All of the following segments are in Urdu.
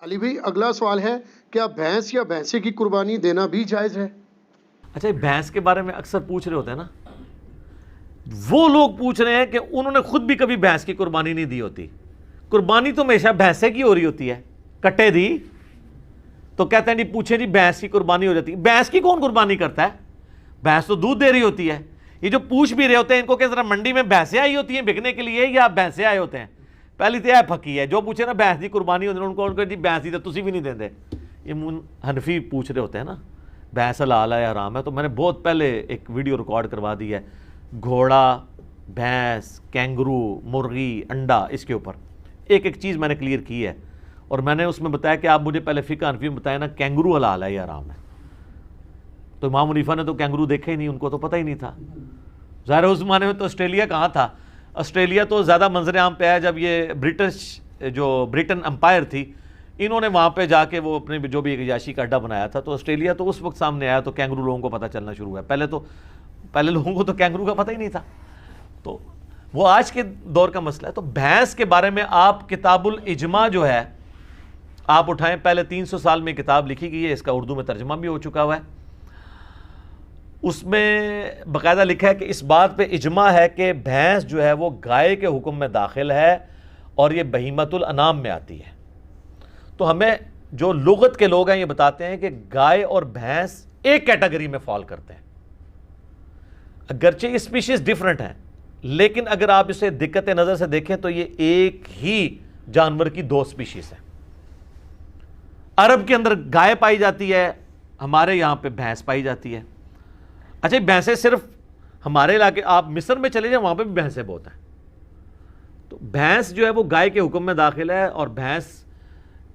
علی بھائی اگلا سوال ہے، کیا بھینس یا بھینسے کی قربانی دینا بھی جائز ہے؟ اچھا، یہ بھینس کے بارے میں اکثر پوچھ رہے ہوتے ہیں نا، وہ لوگ پوچھ رہے ہیں کہ انہوں نے خود بھی کبھی بھینس کی قربانی نہیں دی ہوتی. قربانی تو ہمیشہ بھینسے کی ہو رہی ہوتی ہے. کٹے دی تو کہتے ہیں جی پوچھیں جی بھینس کی قربانی ہو جاتی ہے. بھینس کی کون قربانی کرتا ہے؟ بھینس تو دودھ دے رہی ہوتی ہے. یہ جو پوچھ بھی رہے ہوتے ہیں ان کو کہ ذرا منڈی میں بھینسیں آئی ہوتی ہیں بکنے کے لیے یا بھینسیں آئے ہوتے ہیں؟ پہلی تو یہ پھکی ہے، جو پوچھے نا بھینس کی قربانی ہوتی ہے ان کو جی بھینس دی تو تسی بھی نہیں دیں دے. یہ حنفی پوچھ رہے ہوتے ہیں نا بھینس حلال ہے حرام ہے. تو میں نے بہت پہلے ایک ویڈیو ریکارڈ کروا دی ہے، گھوڑا، بھینس، کینگرو، مرغی، انڈا، اس کے اوپر ایک ایک چیز میں نے کلیئر کی ہے. اور میں نے اس میں بتایا کہ آپ مجھے پہلے فقہ حنفی میں بتایا نا کینگرو حلال ہے یا حرام ہے. تو امام حنیفہ نے تو کینگرو دیکھے ہی نہیں، ان کو تو پتہ ہی نہیں تھا. ظاہر اس زمانے میں تو آسٹریلیا کہاں تھا. آسٹریلیا تو زیادہ منظر عام پہ ہے جب یہ برٹن امپائر تھی، انہوں نے وہاں پہ جا کے وہ اپنے جو بھی ایک عیاشی کا اڈا بنایا تھا. تو آسٹریلیا تو اس وقت سامنے آیا تو کینگرو لوگوں کو پتہ چلنا شروع ہوا. پہلے لوگوں کو تو کینگرو کا پتہ ہی نہیں تھا. تو وہ آج کے دور کا مسئلہ ہے. تو بھینس کے بارے میں آپ کتاب الاجماع جو ہے آپ اٹھائیں، پہلے 300 سال میں کتاب لکھی گئی ہے، اس کا اردو میں ترجمہ بھی ہو چکا ہوا ہے. اس میں باقاعدہ لکھا ہے کہ اس بات پہ اجماع ہے کہ بھینس جو ہے وہ گائے کے حکم میں داخل ہے اور یہ بہیمۃ الانام میں آتی ہے. تو ہمیں جو لغت کے لوگ ہیں یہ بتاتے ہیں کہ گائے اور بھینس ایک کیٹیگری میں فال کرتے ہیں، اگرچہ یہ اسپیشیز ڈیفرنٹ ہیں، لیکن اگر آپ اسے دقت نظر سے دیکھیں تو یہ ایک ہی جانور کی دو اسپیشیز ہیں. عرب کے اندر گائے پائی جاتی ہے، ہمارے یہاں پہ بھینس پائی جاتی ہے. اچھا، بھینسیں صرف ہمارے علاقے، آپ مصر میں چلے جائیں وہاں پہ بھی بھینسیں بہت ہیں. تو بھینس جو ہے وہ گائے کے حکم میں داخل ہے اور بھینس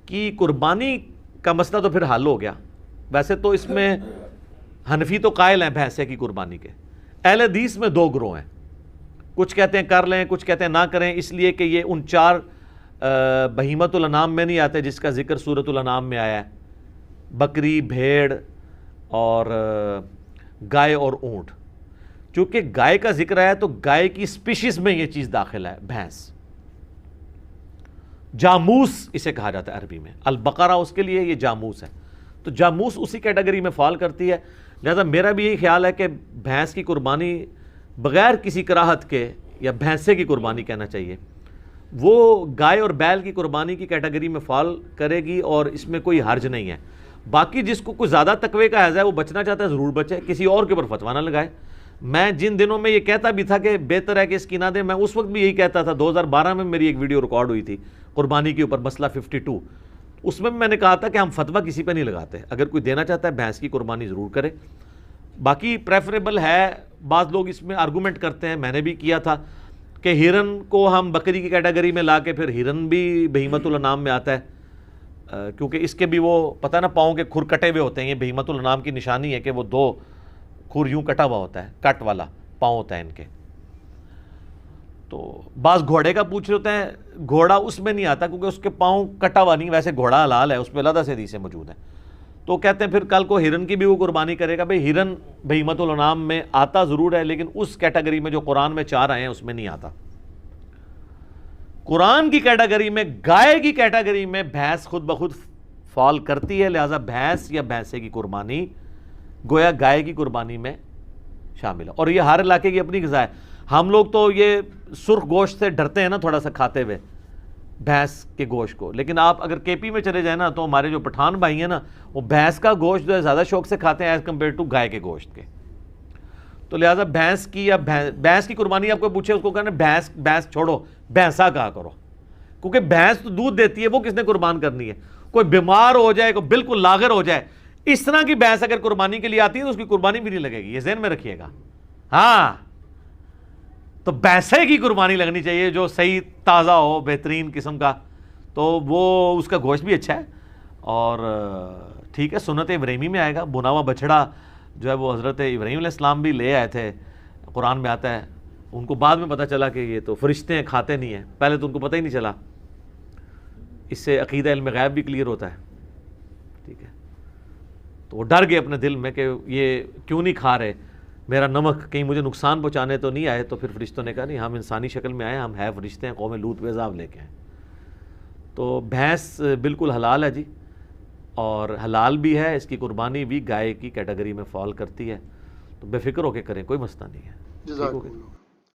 کی قربانی کا مسئلہ تو پھر حل ہو گیا. ویسے تو اس میں حنفی تو قائل ہیں بھینسے کی قربانی کے. اہل حدیث میں دو گروہ ہیں، کچھ کہتے ہیں کر لیں، کچھ کہتے ہیں نہ کریں، اس لیے کہ یہ ان 4 بہیمۃ الانام میں نہیں آتے جس کا ذکر سورۃ الانعام میں آیا ہے، بکری، بھیڑ اور گائے اور اونٹ. چونکہ گائے کا ذکر آیا تو گائے کی اسپیشیز میں یہ چیز داخل ہے بھینس. جاموس اسے کہا جاتا ہے عربی میں، البقرہ اس کے لیے، یہ جاموس ہے. تو جاموس اسی کیٹیگری میں فال کرتی ہے. لہذا میرا بھی یہی خیال ہے کہ بھینس کی قربانی بغیر کسی کراہت کے، یا بھینسے کی قربانی کہنا چاہیے، وہ گائے اور بیل کی قربانی کی کیٹیگری میں فال کرے گی اور اس میں کوئی حرج نہیں ہے. باقی جس کو کوئی زیادہ تقوی کا حیض ہے وہ بچنا چاہتا ہے ضرور بچے، کسی اور کے اوپر فتویٰ نہ لگائے. میں جن دنوں میں یہ کہتا بھی تھا کہ بہتر ہے کہ اس کی نہ دیں، میں اس وقت بھی یہی کہتا تھا. 2012 میں میری ایک ویڈیو ریکارڈ ہوئی تھی قربانی کے اوپر، مسئلہ 52. اس میں نے کہا تھا کہ ہم فتویٰ کسی پہ نہیں لگاتے، اگر کوئی دینا چاہتا ہے بھینس کی قربانی ضرور کرے. باقی پریفریبل ہے، بعض لوگ اس میں آرگومنٹ کرتے ہیں، میں نے بھی کیا تھا کہ ہرن کو ہم بکری کی کیٹیگری میں لا کے پھر ہرن بھی بہیمۃ الانعام میں آتا ہے، کیونکہ اس کے بھی وہ پتہ نا پاؤں کے کھر کٹے ہوئے ہوتے ہیں. یہ بہیمۃ الانعام کی نشانی ہے کہ وہ 2 کھر یوں کٹا ہوا ہوتا ہے، کٹ والا پاؤں ہوتا ہے ان کے. تو بعض گھوڑے کا پوچھ رہے ہوتے ہیں، گھوڑا اس میں نہیں آتا کیونکہ اس کے پاؤں کٹا ہوا نہیں، ویسے گھوڑا حلال ہے، اس پہ علیحدہ سے حدیثیں موجود ہیں. تو کہتے ہیں پھر کل کو ہرن کی بھی وہ قربانی کرے گا. بھئی ہرن بہیمۃ الانعام میں آتا ضرور ہے، لیکن اس کیٹیگری میں جو قرآن میں 4 آئے ہیں اس میں نہیں آتا. قرآن کی کیٹیگری میں، گائے کی کیٹیگری میں بھینس خود بخود فال کرتی ہے. لہٰذا بھینس یا بھینسے کی قربانی گویا گائے کی قربانی میں شامل ہے. اور یہ ہر علاقے کی اپنی غذا ہے. ہم لوگ تو یہ سرخ گوشت سے ڈرتے ہیں نا تھوڑا سا کھاتے ہوئے بھینس کے گوشت کو، لیکن آپ اگر کے پی میں چلے جائیں نا تو ہمارے جو پٹھان بھائی ہیں نا وہ بھینس کا گوشت جو ہے زیادہ شوق سے کھاتے ہیں ایز کمپیئر ٹو گائے کے گوشت کے. تو لہٰذا بھینس کی قربانی آپ کو پوچھے، اس کو کہنا بھینس چھوڑو، بھینسا کہا کرو، کیونکہ بھینس تو دودھ دیتی ہے، وہ کس نے قربان کرنی ہے؟ کوئی بیمار ہو جائے، کوئی بالکل لاغر ہو جائے، اس طرح کی بھینس اگر قربانی کے لیے آتی ہے تو اس کی قربانی بھی نہیں لگے گی، یہ ذہن میں رکھیے گا. ہاں، تو بھینسے کی قربانی لگنی چاہیے جو صحیح تازہ ہو، بہترین قسم کا. تو وہ اس کا گوشت بھی اچھا ہے اور ٹھیک ہے، سنت ابراہیمی میں آئے گا. بنا ہوا بچڑا جو ہے وہ حضرت ابراہیم علیہ السلام بھی لے آئے تھے، قرآن میں آتا ہے. ان کو بعد میں پتہ چلا کہ یہ تو فرشتے ہیں، کھاتے نہیں ہیں. پہلے تو ان کو پتہ ہی نہیں چلا. اس سے عقیدہ علم غیب بھی کلیئر ہوتا ہے. ٹھیک ہے، تو وہ ڈر گئے اپنے دل میں کہ یہ کیوں نہیں کھا رہے میرا نمک، کہیں مجھے نقصان پہنچانے تو نہیں آئے. تو پھر فرشتوں نے کہا نہیں، ہم انسانی شکل میں آئے، ہم ہے فرشتے ہیں، قوم لوط پہ عذاب لے کے آئے. تو بھینس بالکل حلال ہے جی، اور حلال بھی ہے، اس کی قربانی بھی گائے کی کیٹیگری میں فال کرتی ہے، تو بے فکر ہو کے کریں، کوئی مسئلہ نہیں ہے۔ جزاک اللہ۔